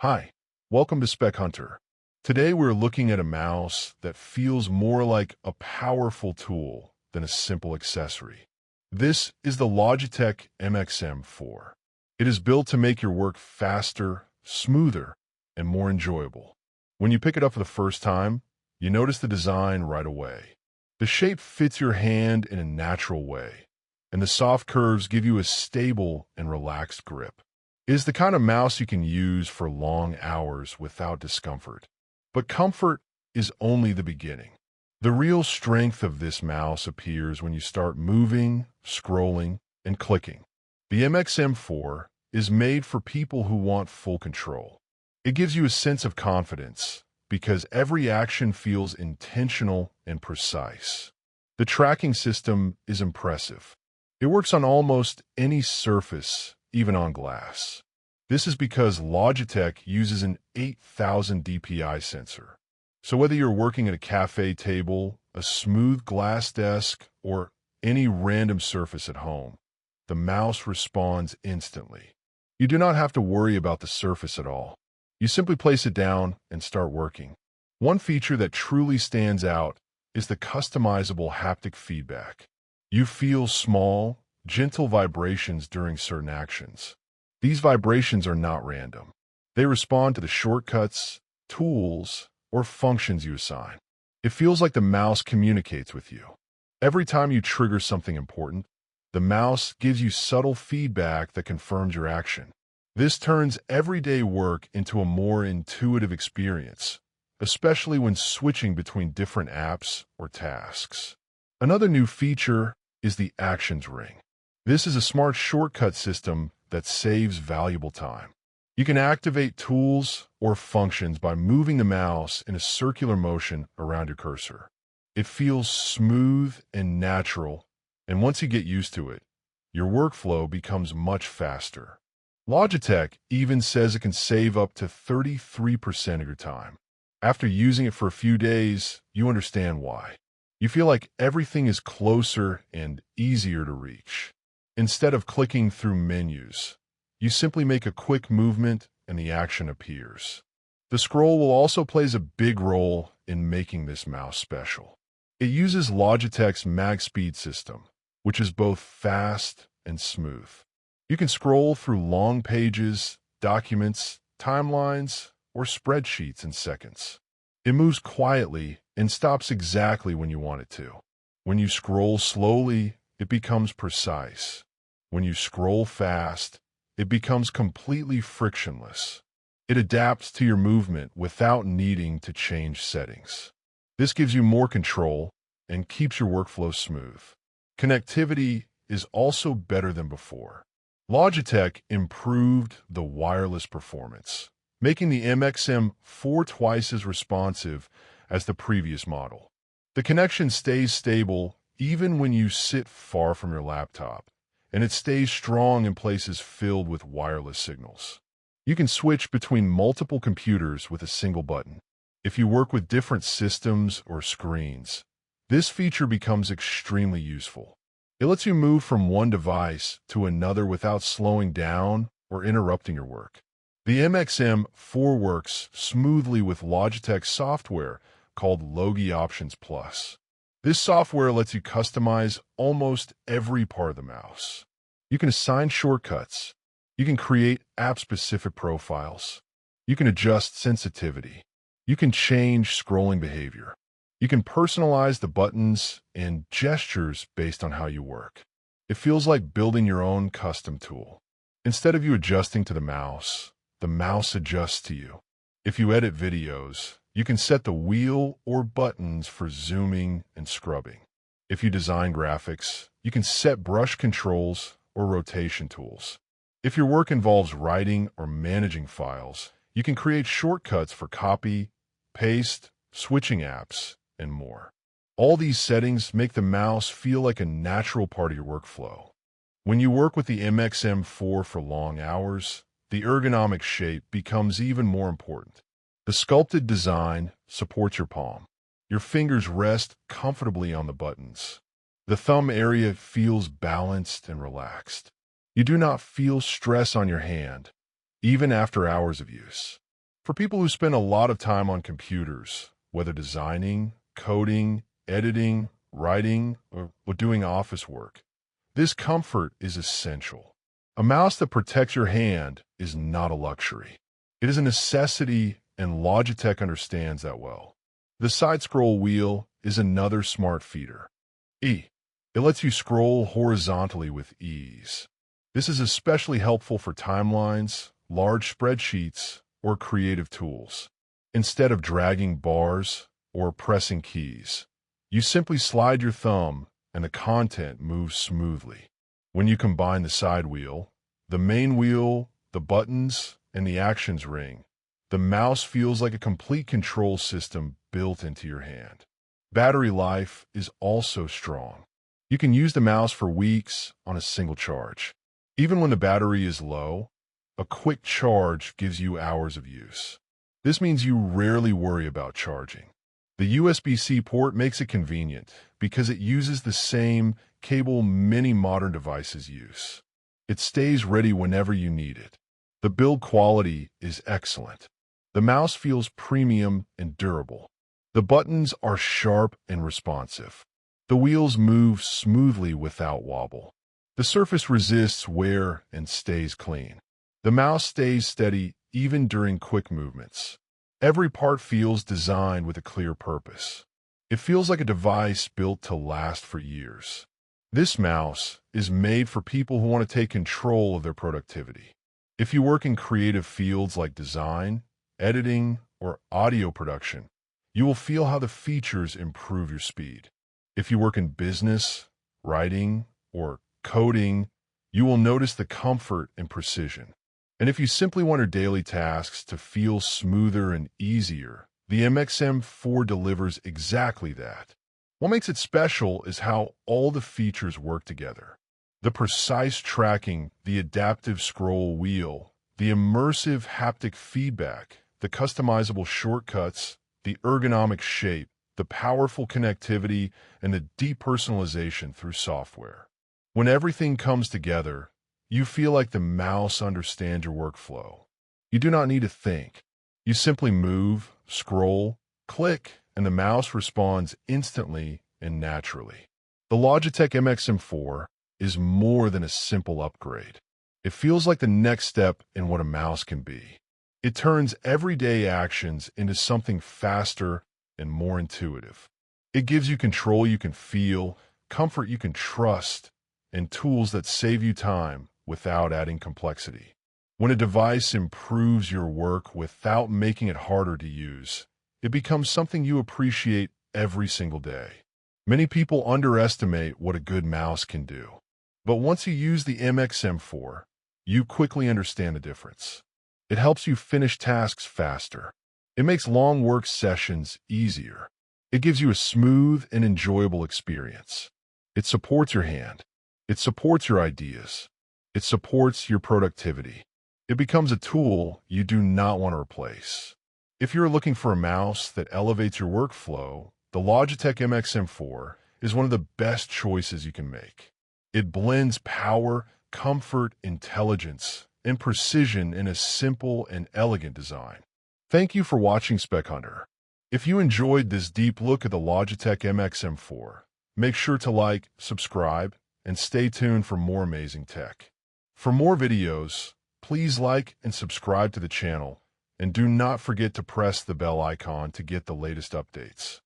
Hi, welcome to Spec Hunter. Today we're looking at a mouse that feels more like a powerful tool than a simple accessory. This is the Logitech MXM4. It is built to make your work faster, smoother, and more enjoyable. When you pick it up for the first time, you notice the design right away. The shape fits your hand in a natural way, and the soft curves give you a stable and relaxed grip. It is the kind of mouse you can use for long hours without discomfort. But comfort is only the beginning. The real strength of this mouse appears when you start moving, scrolling, and clicking. The MXM4 is made for people who want full control. It gives you a sense of confidence because every action feels intentional and precise. The tracking system is impressive. It works on almost any surface, even on glass. This is because Logitech uses an 8000 DPI sensor. So whether you're working at a cafe table, a smooth glass desk, or any random surface at home, the mouse responds instantly. You do not have to worry about the surface at all. You simply place it down and start working. One feature that truly stands out is the customizable haptic feedback. You feel small, gentle vibrations during certain actions. These vibrations are not random. They respond to the shortcuts, tools, or functions you assign. It feels like the mouse communicates with you. Every time you trigger something important, the mouse gives you subtle feedback that confirms your action. This turns everyday work into a more intuitive experience, especially when switching between different apps or tasks. Another new feature is the Actions Ring. This is a smart shortcut system that saves valuable time. You can activate tools or functions by moving the mouse in a circular motion around your cursor. It feels smooth and natural, and once you get used to it, your workflow becomes much faster. Logitech even says it can save up to 33% of your time. After using it for a few days, you understand why. You feel like everything is closer and easier to reach. Instead of clicking through menus, you simply make a quick movement and the action appears. The scroll wheel also plays a big role in making this mouse special. It uses Logitech's MagSpeed system, which is both fast and smooth. You can scroll through long pages, documents, timelines, or spreadsheets in seconds. It moves quietly and stops exactly when you want it to. When you scroll slowly, it becomes precise. When you scroll fast, it becomes completely frictionless. It adapts to your movement without needing to change settings. This gives you more control and keeps your workflow smooth. Connectivity is also better than before. Logitech improved the wireless performance, making the MXM4 twice as responsive as the previous model. The connection stays stable even when you sit far from your laptop, and it stays strong in places filled with wireless signals. You can switch between multiple computers with a single button. If you work with different systems or screens, this feature becomes extremely useful. It lets you move from one device to another without slowing down or interrupting your work. The MXM4 works smoothly with Logitech software called Logi Options Plus. This software lets you customize almost every part of the mouse. You can assign shortcuts. You can create app-specific profiles. You can adjust sensitivity. You can change scrolling behavior. You can personalize the buttons and gestures based on how you work. It feels like building your own custom tool. Instead of you adjusting to the mouse adjusts to you. If you edit videos, you can set the wheel or buttons for zooming and scrubbing. If you design graphics, you can set brush controls or rotation tools. If your work involves writing or managing files, you can create shortcuts for copy, paste, switching apps, and more. All these settings make the mouse feel like a natural part of your workflow. When you work with the MXM4 for long hours, the ergonomic shape becomes even more important. The sculpted design supports your palm. Your fingers rest comfortably on the buttons. The thumb area feels balanced and relaxed. You do not feel stress on your hand, even after hours of use. For people who spend a lot of time on computers, whether designing, coding, editing, writing, or doing office work, this comfort is essential. A mouse that protects your hand is not a luxury. It is a necessity, and Logitech understands that well. The side scroll wheel is another smart feature. It lets you scroll horizontally with ease. This is especially helpful for timelines, large spreadsheets, or creative tools. Instead of dragging bars or pressing keys, you simply slide your thumb and the content moves smoothly. When you combine the side wheel, the main wheel, the buttons, and the actions ring, the mouse feels like a complete control system built into your hand. Battery life is also strong. You can use the mouse for weeks on a single charge. Even when the battery is low, a quick charge gives you hours of use. This means you rarely worry about charging. The USB-C port makes it convenient because it uses the same cable many modern devices use. It stays ready whenever you need it. The build quality is excellent. The mouse feels premium and durable. The buttons are sharp and responsive. The wheels move smoothly without wobble. The surface resists wear and stays clean. The mouse stays steady even during quick movements. Every part feels designed with a clear purpose. It feels like a device built to last for years. This mouse is made for people who want to take control of their productivity. If you work in creative fields like design, editing, or audio production, you will feel how the features improve your speed. If you work in business, writing, or coding, you will notice the comfort and precision. And if you simply want your daily tasks to feel smoother and easier, the MXM4 delivers exactly that. What makes it special is how all the features work together. The precise tracking, the adaptive scroll wheel, the immersive haptic feedback, the customizable shortcuts, the ergonomic shape, the powerful connectivity, and the deep personalization through software. When everything comes together, you feel like the mouse understands your workflow. You do not need to think. You simply move, scroll, click, and the mouse responds instantly and naturally. The Logitech MXM4 is more than a simple upgrade. It feels like the next step in what a mouse can be. It turns everyday actions into something faster and more intuitive. It gives you control you can feel, comfort you can trust, and tools that save you time without adding complexity. When a device improves your work without making it harder to use, it becomes something you appreciate every single day. Many people underestimate what a good mouse can do. But once you use the MXM4, you quickly understand the difference. It helps you finish tasks faster. It makes long work sessions easier. It gives you a smooth and enjoyable experience. It supports your hand. It supports your ideas. It supports your productivity. It becomes a tool you do not want to replace. If you're looking for a mouse that elevates your workflow, the Logitech MXM4 is one of the best choices you can make. It blends power, comfort, intelligence, and precision in a simple and elegant design. Thank you for watching Spec Hunter. If you enjoyed this deep look at the Logitech MXM4, make sure to like, subscribe, and stay tuned for more amazing tech. For more videos, please like and subscribe to the channel, and do not forget to press the bell icon to get the latest updates.